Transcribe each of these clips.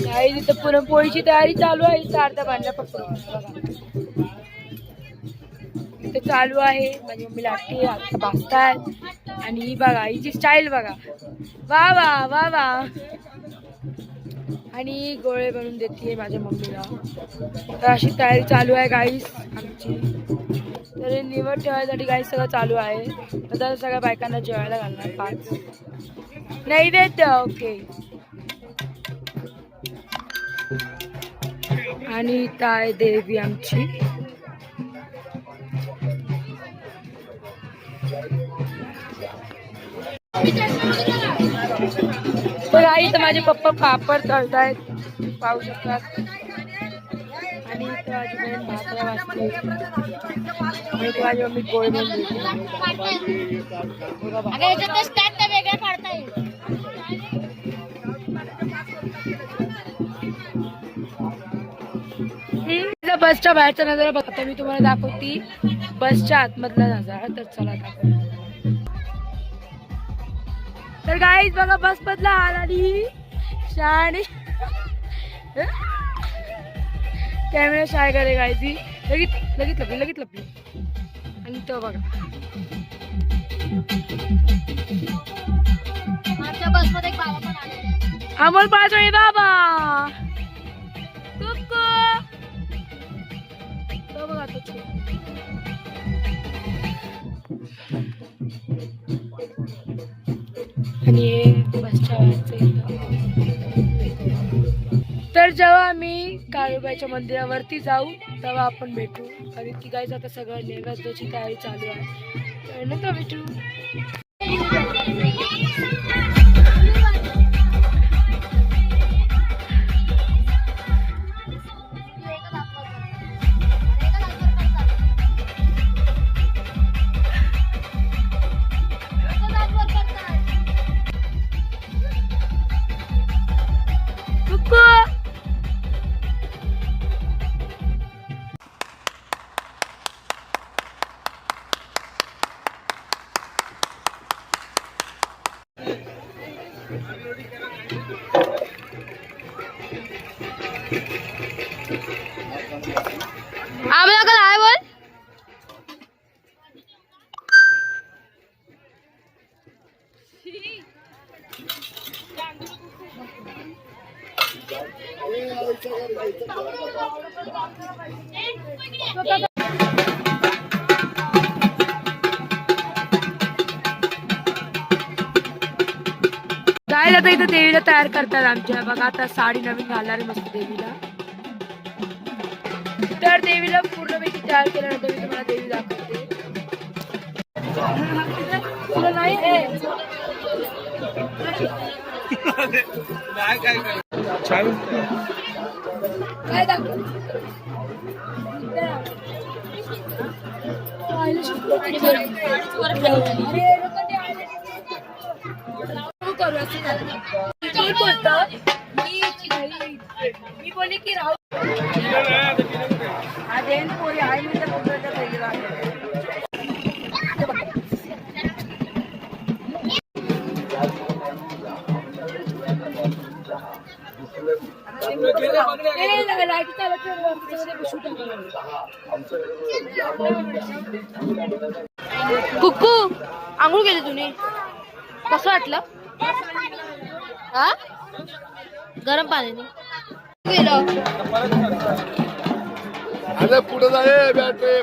काही तिथं पुरणपोळीची तयारी चालू आहे. इथं अर्धा भांडा फक्त इथे चालू आहे. माझी मम्मी लाटते, आता भाजतायत. आणि ही बघा, हिची स्टाईल बघा, वा वा वा वा. आणि गोळे बनवून देते माझ्या मम्मीला. तर अशी तयारी चालू आहे गाईस आमची. तर निवड ठेवायसाठी गाईस सगळं चालू आहे. आता सगळ्या बायकांना जेवायला घालणार 5 नाही देत. ओके. आणि ताय देवी आमची. तर आई तर माझे पप्पा पापड तळतायत, पाहू शकतात. आणि इथं माझी बहीण भाकऱ्या वाजते. आणि माझी मम्मी गोळ बनवते. बसच्या बाहेरचा नजारा बघता मी तुम्हाला दाखवती. बसच्या आतमधला नजारा. तर चला दाखव. तर गाईज बघा, बस मधला हाल आली शाणे. कॅमेरा शाय करे गायची. लगेच लपली. आणि तो बघा, बसमध्ये एक बाबा पण आले. अमोल पाचोळे बाबा. कुक्कू. तो बघा तो. आणि बसच्या तर जेव्हा आम्ही काळूबाईच्या मंदिरावरती जाऊ तेव्हा आपण भेटू. आणि ती गाईज आता सगळं नैवेद्याची तयारी चालू आहे. तर नंतर भेटू. गाईज आता इथं देवीला तयार करतात आमच्या. बघा आता साडी नवीन घालणार आहे मस्त देवीला. तर देवीला पूर्णपैकी तयार केल्यानंतर मी तुम्हाला देवी दाखवते. तुला नाही काय दाखव. मी बोलली की राहू पोरी आहे मी कुक्कू आंघोळ केली तुम्ही? कसं वाटलं? हा गरम पाण्याने गेलं. पुढे जाय बॅटरी.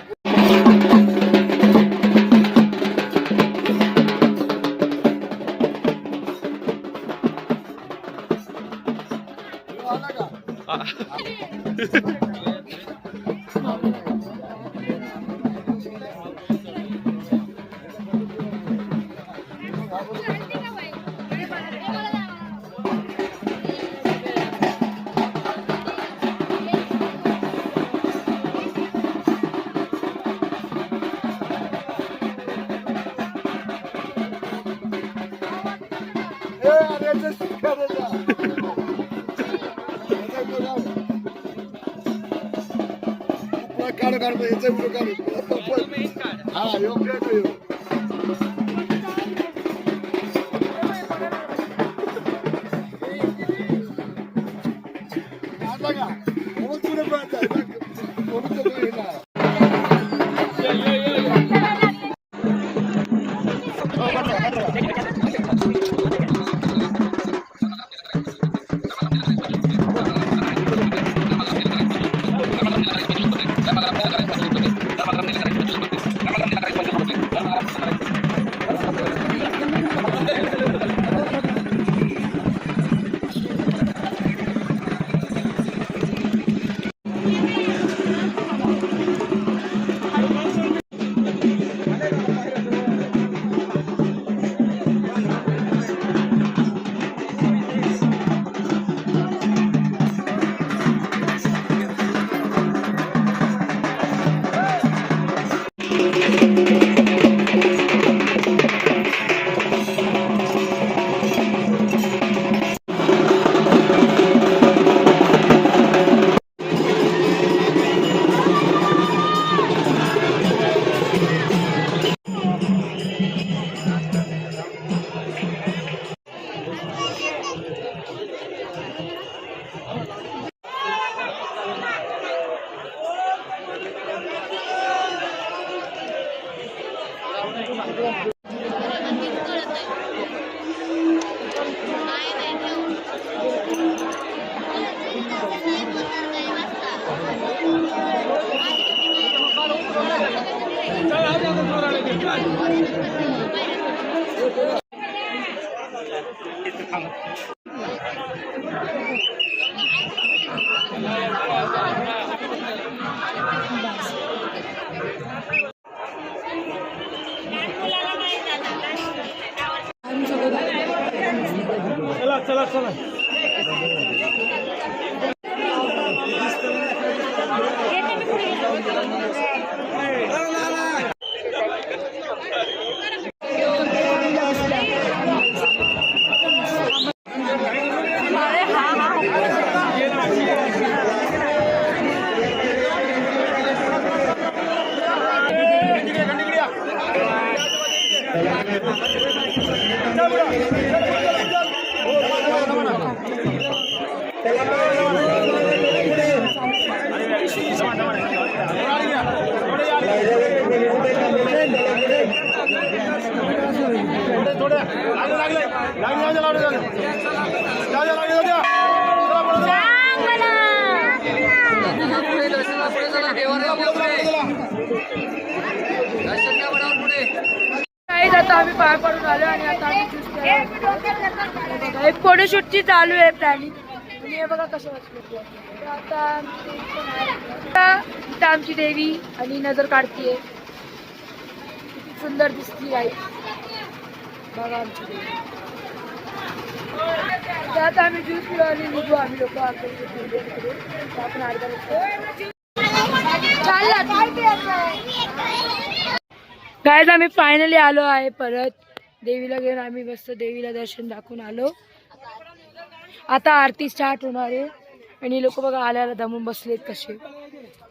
चला चला चला काही आता आम्ही पाय पडून आलो आणि आता आम्ही ज्यूस प्यायला. एक फोटोशूटची चालू आहे प्लॅनिंग आणि हे बघा कसं वाटलं. आता इथं आमची देवी आणि नजर काढतीये. किती सुंदर दिसती आई बघा आमची देवी. त्यात आम्ही ज्यूस पिऊ आणि निघू आम्ही लोक आपण गाईज आम्ही फायनली आलो आहे परत देवीला घेऊन. आम्ही मस्त देवीला दर्शन दाखवून आलो. आता आरती स्टार्ट होणार आहे आणि लोक बघा आल्याला दमून बसलेत कसे.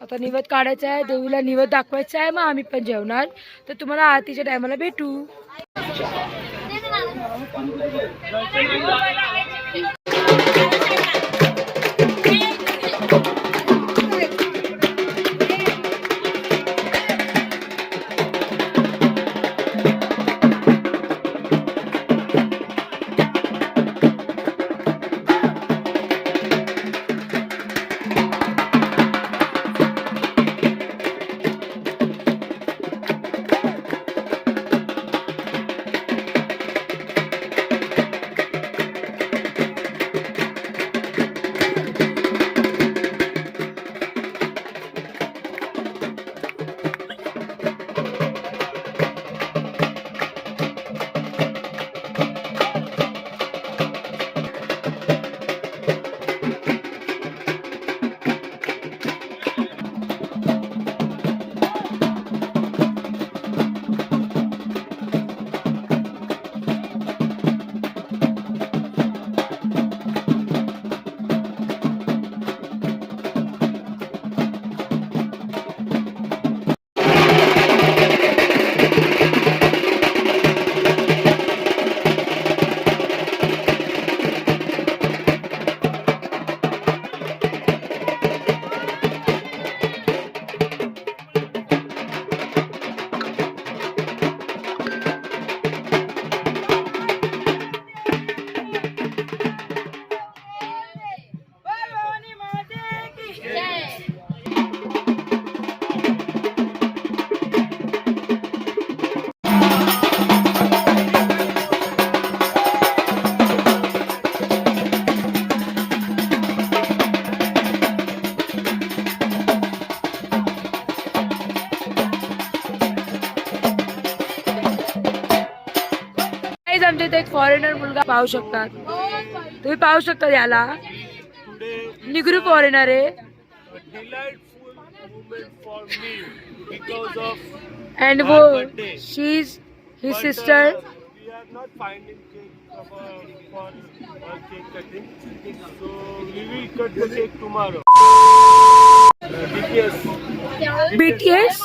आता निवेद काढायचा आहे, देवीला निवेद दाखवायचा आहे, मग आम्ही पण जेवणार. तर तुम्हाला आरतीच्या टायमाला भेटू. आमच्या इथे एक फॉरेनर मुलगा पाहू शकतात तुम्ही पाहू शकता याला निगरू फॉरेनर आहे and wo she's his sister not finding cake for cake cutting, so we will cut the cake tomorrow. BTS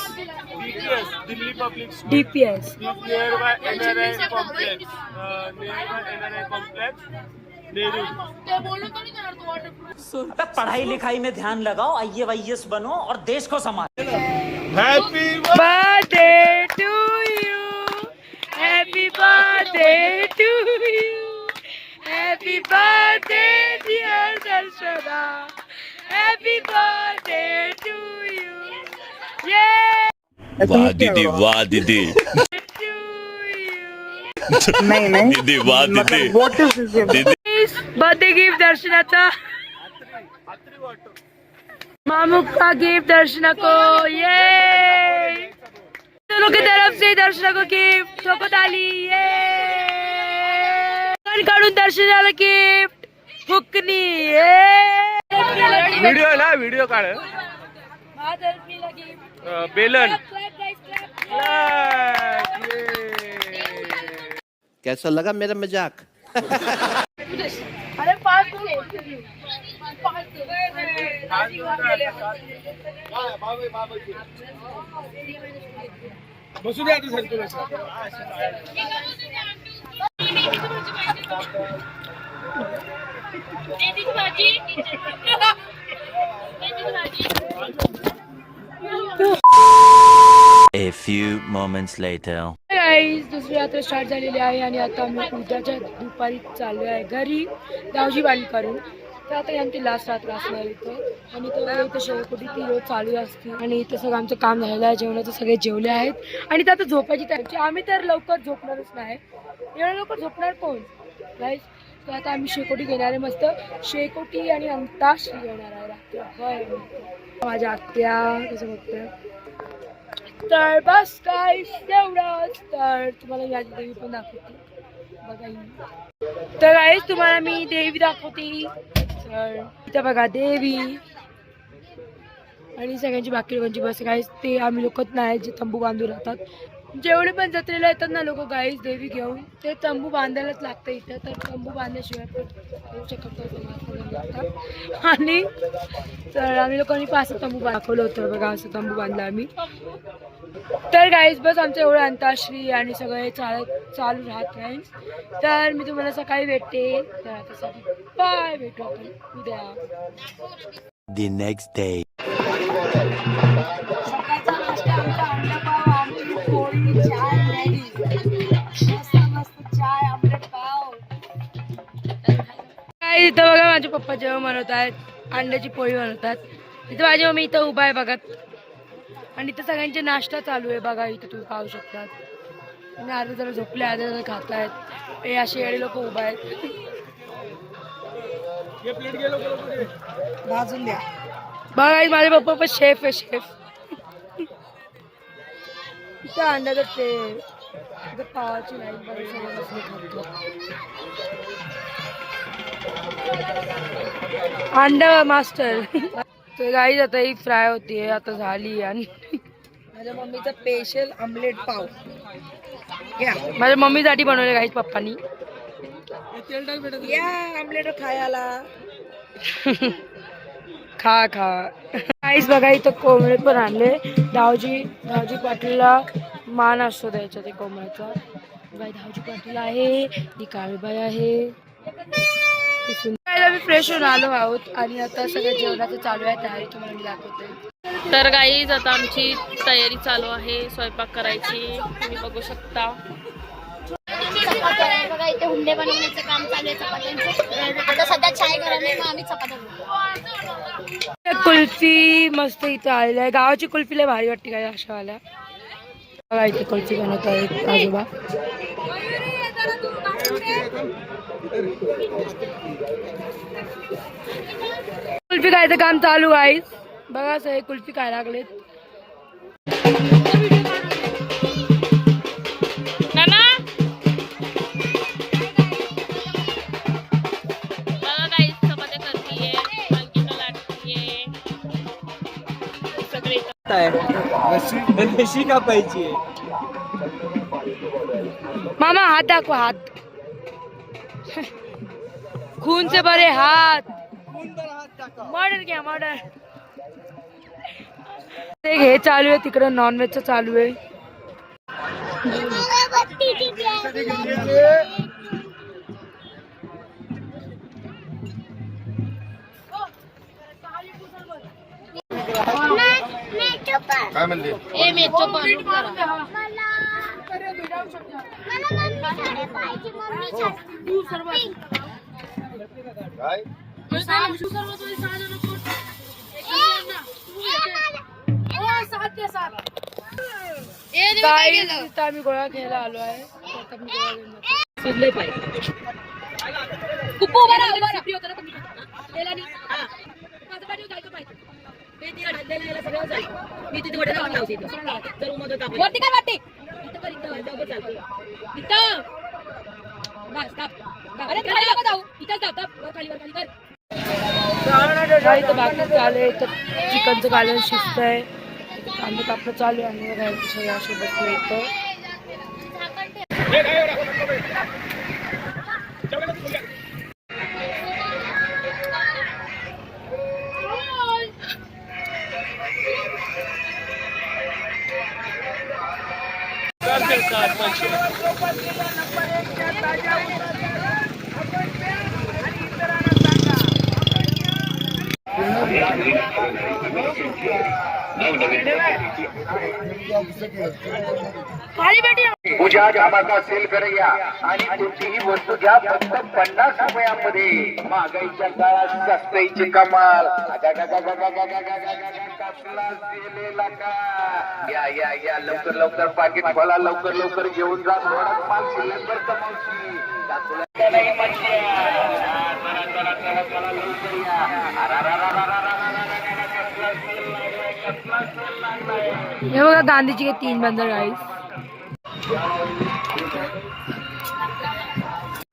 Delhi Public School. DPS Nearby NRI complex. Nehru. पढ़ाई लिखाई में ध्यान लगाओ, IAS बनो और देश को संभालो. Happy birthday to you, happy birthday to you, happy birthday dear Darshana, happy birthday to you, yeah. वाह दीदी वाह दीदी. To नहीं नहीं दीदी वाह दीदी what is this birthday gift दर्शनाचा मामू का गिफ्ट दर्शना को ये दोनों की तरफ से दर्शना को गिफ्ट चोकोताली ये काढून दर्शनाला गिफ्ट फुकनी ये व्हिडिओ ना व्हिडिओ काढ बेलन कैसा लगा मेरा मजाक अरे बसू दे आता सर तुला A few moments later. Guys दुसरी यात्रा स्टार्ट झालेली आहे आणि आता आम्ही उद्याच्या दुपारी चाललो आहे घरी गावची बांधणी करून. तर आता आमची लास्ट रात्र असणार इथं आणि इथं शेवकोटी ती रोज चालू असते आणि इथं सगळं आमचं काम झालेलं आहे. जेवणाचं सगळे जेवले आहेत आणि आता झोपायची तयारी. आम्ही तर लवकर झोपणारच नाही. एवढं लवकर झोपणार कोण गाईज. तर आता आम्ही शेकोटी घेणार आहे. मस्त शेकोटी आणि अंताक्षरी घेणार आहे रात्री. माझ्या आत्या कसं बघतोय. तर बस काय तेवढंच. तर तुम्हाला माझी देवी पण दाखवते बघा ही. तर गाईस तुम्हाला मी देवी दाखवते. तर इथं बघा देवी आणि सगळ्यांची बाकी लोकांची बस गाईस. ते आम्ही लोकच नाही जे तंबू बांधून राहतात. जेवढे पण जत्रेला येतात ना लोक गाईस देवी घेऊन ते तंबू बांधायलाच लागतं इथं. तर तंबू बांधल्याशिवाय पण होऊ शकत लागतात. आणि तर आम्ही लोकांनी 5 तंबू दाखवलं होतं बघा. असं तंबू बांधला आम्ही. तर गाईज बस आमचं एवढं अंताक्षरी आणि सगळे चालू राहत राहील. तर मी तुम्हाला सकाळी भेटते. तर आता बाय. भेटू आपण उद्या. The next day. सकाळचा नाश्ता आमचा अंडापाव आमची पोळी चाय रेडी. मस्त मस्त चाय आमलेट पाव. काय इथं बघा माझे पप्पा जेवण बनवत आहेत. अंड्याची पोळी बनवतात. इथं माझी मम्मी इथं उभा आहे बघा. आणि इथं सगळ्यांचे नाश्ता चालू आहे बघा. इथं तुम्ही पाहू शकतात. आणि अर्धे जण झोपले अर्धे जण खात आहेत. हे असे येडे लोक उभा आहेत. भाजून द्या. बघा माझे पप्पा पण शेफ आहे. शेफ इथं अंड्याचं ते इथं पावाची लाईन बघा. सगळं बसून खातो. अंडा मास्टर. तर गाईज आता ही फ्राय होतीये आता झाली. आणि माझ्या मम्मीचा स्पेशल आमलेट पाव घ्या. माझ्या मम्मीसाठी बनवले गाईज पप्पानी. या आमलेट खायला. खा खा गाईज बघा इथं कोंबडे पण आणले. धावजी पाटीलला मान असतो द्यायचा ते कोंबड्याचा. बाई धावजी पाटील आहे. ही काळबाई आहे. आम्ही फ्रेश होऊन आलो आहोत आणि आता सगळं जेवणाचं चालू आहे तयारी. तुम्हाला मी दाखवते. तर गाईज आता आमची तयारी चालू आहे स्वयंपाक करायची. तुम्ही बघू शकता. बघा इथे हुंडे बनवण्याचं काम चालू आहे चपात्यांचं. आता सध्या चाय गरम आहे मग आम्ही चपात्या बनवतो. कुल्फी मस्त इथं आलेलं आहे. गावाची कुल्फी लय भारी वाटते काय अशा वाल्या. बघा इथे कुल्फी बनवत आहेत आजोबा. कुल्फी खायचं काम चालू आहे. बघा सगळे कुल्फी खायला लागलेत. नाना बघा गाईज चपात्या करतीये. अंकिता लाटतीये. सगळे लस्सी का पाहिजे. मामा हात दाखवा. हात खून से भरे हात. मर्डर घ्या मर्डर. हे चालू आहे तिकडं नॉनव्हेजचं चालू आहे. काय म्हणले काय गाईज इथं आम्ही गोळा खेळायला आलो आहे. तर आता मी गोळा घेऊन जातो. सुजले पाहिजे मी तिथे गोट्या लावून लावते वरती काय वाटते बाकी चालू आहे. तर चिकनचं कालवण शिजतंय. कांदा कापणं चालू आहे आणि बघा अशी बसलो येतं. पूजा कामाचा सेल करूया आणि कोणतीही वस्तू घ्या फक्त 50 रुपयामध्ये. महागाईच्या काळात सस्त्याची कमाल. या या या लवकर लवकर पाकिट खोला, लवकर लवकर घेऊन जा. माल शिल्लक कमावशी नाही म्हणजे लवकर या. हे बघा गांधीजी के 3 बंदर गाईस.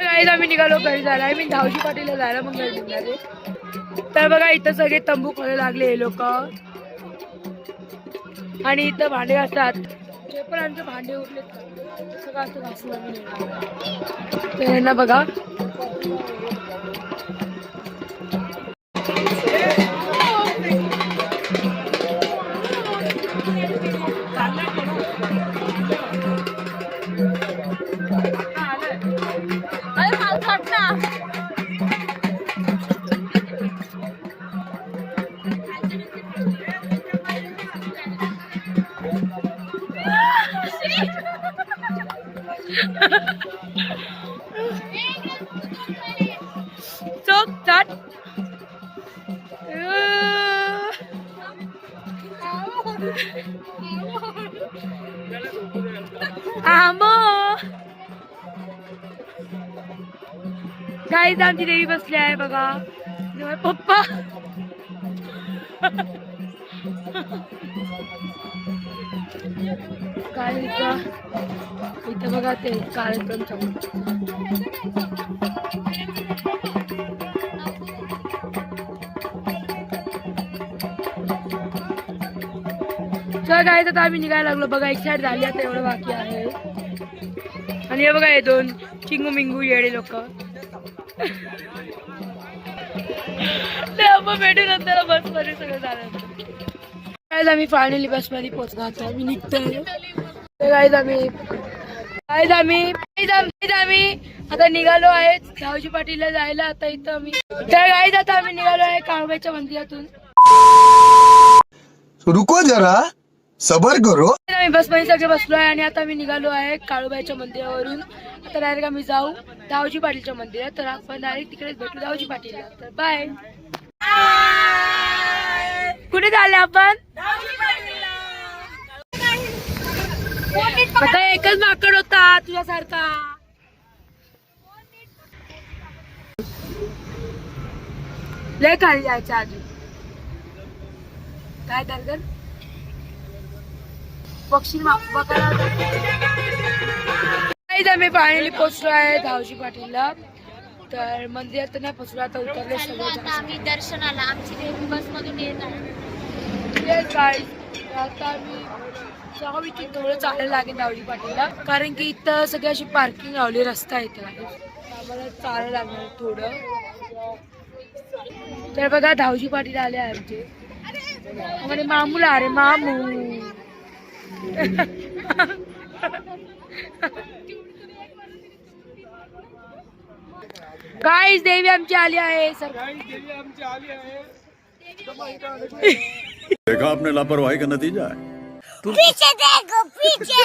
गाईस आम्ही निघालो घरी जायला. मी धावजी पाटीलला जायला मग घरी निघाले. तर बघा इथं सगळे तंबू खोले लागले हे लोक आणि इथं भांडे असतात. जे पण आमचे भांडे उरले सगळं असं घासून आम्ही निघालो. तर यांना बघा चोक चाट. आमो गाईज आमची देवी बसली आहे बघा. पप्पा काय इथं बघा ते कार्यक्रम चालू. चल गाईज आता आम्ही निघायला लागलो बघा. एक साईड झाली आता एवढं बाकी आहे. आणि हे बघा हे 2 चिंगू मिंगू येडे लोक भेटून नंतर बस मध्ये सगळं झालं. आम्ही फायनली बस मध्ये पोहोचलो. आता आम्ही निघतोय. आम्ही आता निघालो आहे धावजी पाटीलला जायला. आता इथं आम्ही तर गाईज आता आम्ही निघालो आहे काळूबाईच्या मंदिरातून. रुको जरा सबर करो. आम्ही बसमध्ये सगळे बसलो आहे आणि आता आम्ही निघालो आहे काळूबाईच्या मंदिरावरून. आता डायरेक्ट आम्ही जाऊ धावजी पाटीलच्या मंदिरात. तर आपण डायरेक्ट तिकडेच भेटू धावजी पाटीलला. तर बाय. कुठे झाले आपण? आता एकच माकड होता तुझ्यासारखा. लय खाली जायचं अजून काय दर्गन पक्षी बघायला. आम्ही फायनली पोहोचलो आहे धावजी पाटीलला. तर मंदिरात नाही पोहोचलो. आता उतरले सगळं. आम्ही दर्शनाला आमची देवी बस मधून येत आहे. आता आम्ही जाऊ थोडं चालायला लागेल धावजी पाटीलला. कारण की इथं सगळी अशी पार्किंग लावली रस्ता इथं आम्हाला चालायला लागणार थोडं. तर बघा धावजी पाटील आले आमचे. म्हणजे मामूला अरे मामू गाईस देवी आमची आली आहे. सर देखा आपने लापरवाही का नतीजा है. पीछे देखो पीछे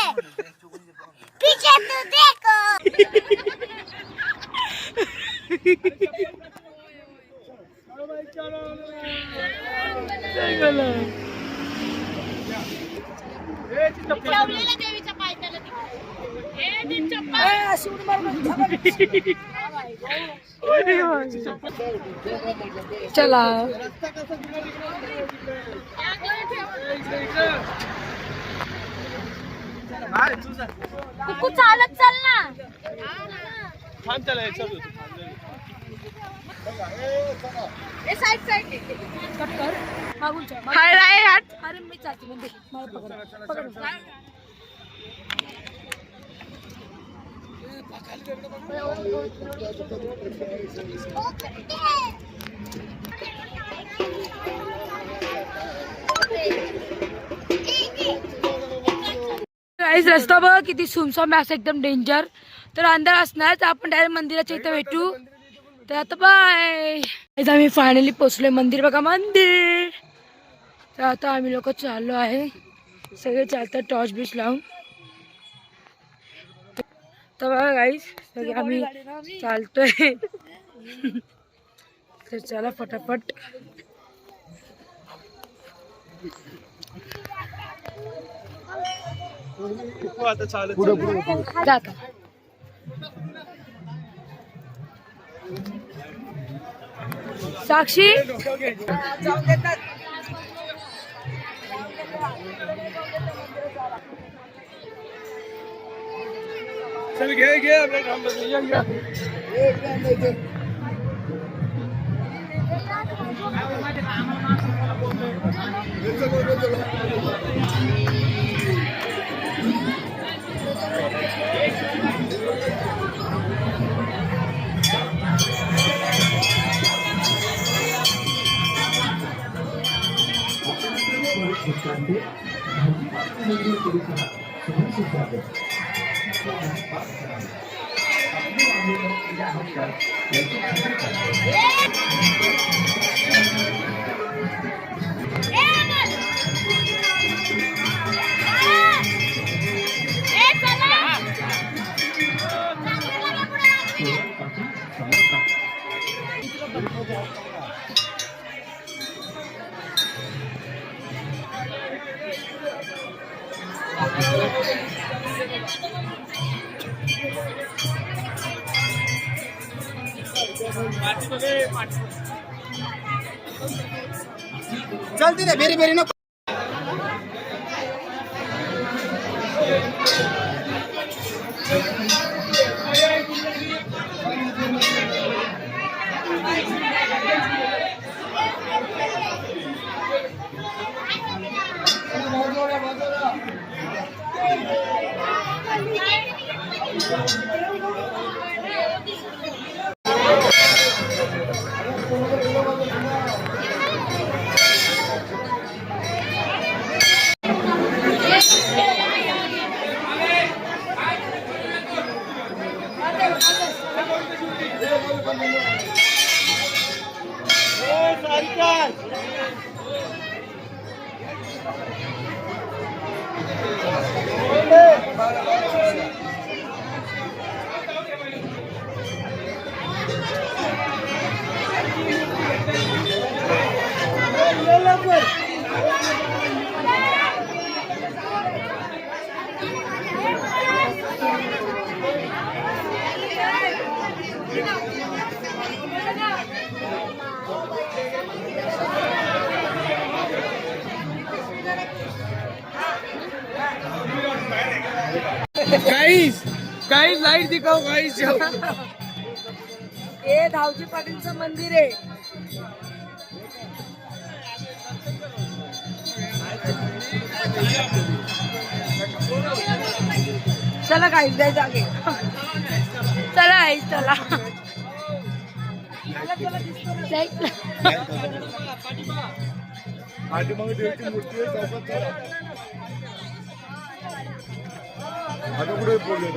पीछे तो देखो. ठेवलेलं देवीच्या पायथ्याला चला तू चालत चल ना. थांब चला चल साईड साईड हाय राय हात अरे मी चालते म्हणजे मला पकड गाईस रस्ता बघ किती सुमसम आहे, असं एकदम डेंजर. तर अंधार असणार तर आपण डायरेक्ट मंदिराच्या इथं भेटू. तर आता बाय. आम्ही फायनली पोचलोय मंदिर. बघा मंदिर. तर आता आम्ही लोक चाललो आहे, सगळे चालतात टॉर्च बीच लावून. तर बघा गाईस सगळे आम्ही चालतोय. तर चला फटाफट. आता चालत जाता साक्षी चल घे आपल्या काम बदलूया. चलते रे बेरी बेरी नको. गाईस लाईट दिखाओ गाईस. हे धावजी पाटीलचं मंदिर आहे. चला गाईस जाय जागे. चला गाईस चला. मग देवीची मूर्ती आहे चौकात. आता कुठे बोलले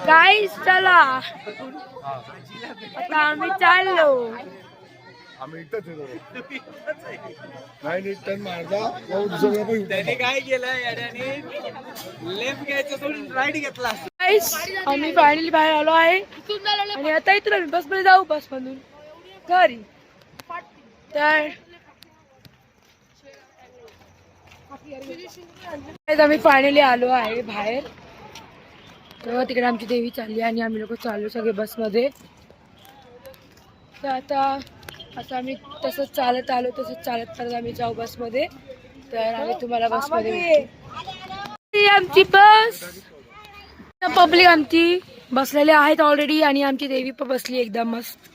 गाईस चला आता आम्ही चाललो. आम्ही इथंच नाही नीट टर्न मारता. त्याने काय केलं याने लेफ्ट घ्यायचं सोडून राईट घेतला. गाईस आम्ही फायनली बाहेर आलो आहे आणि आता इथून आम्ही बसमध्ये जाऊ, बस मधून घरी. तर आम्ही फायनली आलो आहे बाहेर. तेव्हा तिकडे आमची देवी चालली आणि आम्ही लोक चाललो सगळे बसमध्ये. तर आता असं आम्ही तसंच चालत आलो, तसंच चालत आम्ही जाऊ बसमध्ये. तर आम्ही तुम्हाला बसमध्ये भेटू. आमची बस पब्लिक आमची बसलेले आहेत ऑलरेडी आणि आमची देवी पण बसली एकदम मस्त.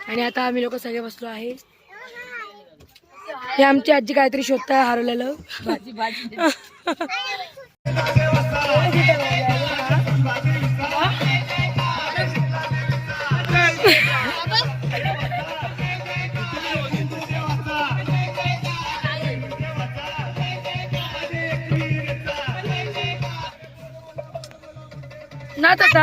आणि आता आम्ही लोक सगळे बसलो आहे. हे आमची आजी काहीतरी शोधताय हरवलेलं. ना तता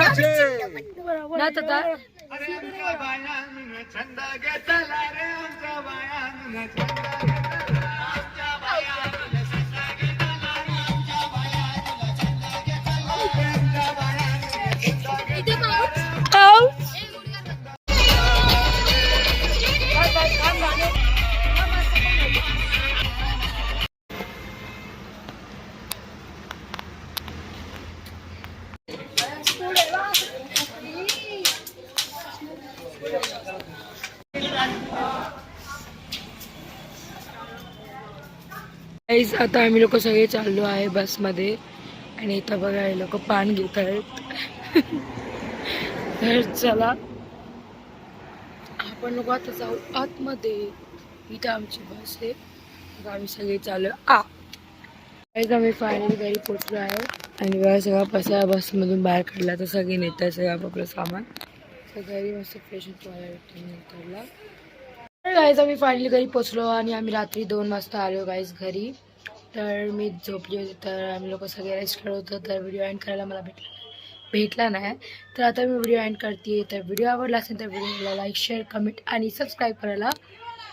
आता आम्ही लोक सगळे चाललो आहे बसमध्ये. आणि इथं बघा हे लोक पान घेत आहेत. तर चला आपण लोक आता जाऊ आतमध्ये. इथं आमची बस आहे. आम्ही सगळे चाललो आम्ही फायनली घरी पोचलो आहे. आणि बघा सगळा पसारा बसमधून बाहेर काढला. तर सगळे नेतात सगळं आपलं सामान. तर घरी मस्त फ्रेश नंतरला. तर गाईज आम्ही फायनली घरी पोचलो आणि आम्ही रात्री 2 वाजता आलो गाईज घरी. तर मी झोपली होती. तर आम्ही लोक सगळे रेस्ट करत होतो. तर व्हिडिओ एंड करायला मला भेटला नाही. तर आता मी व्हिडिओ एंड करते. तर व्हिडिओ आवडला असेल तर व्हिडिओला लाईक शेअर कमेंट आणि सबस्क्राईब करायला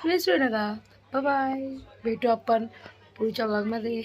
विसरू नका. Bye bye. भेटू आपण पुढच्या ब्लॉगमध्ये.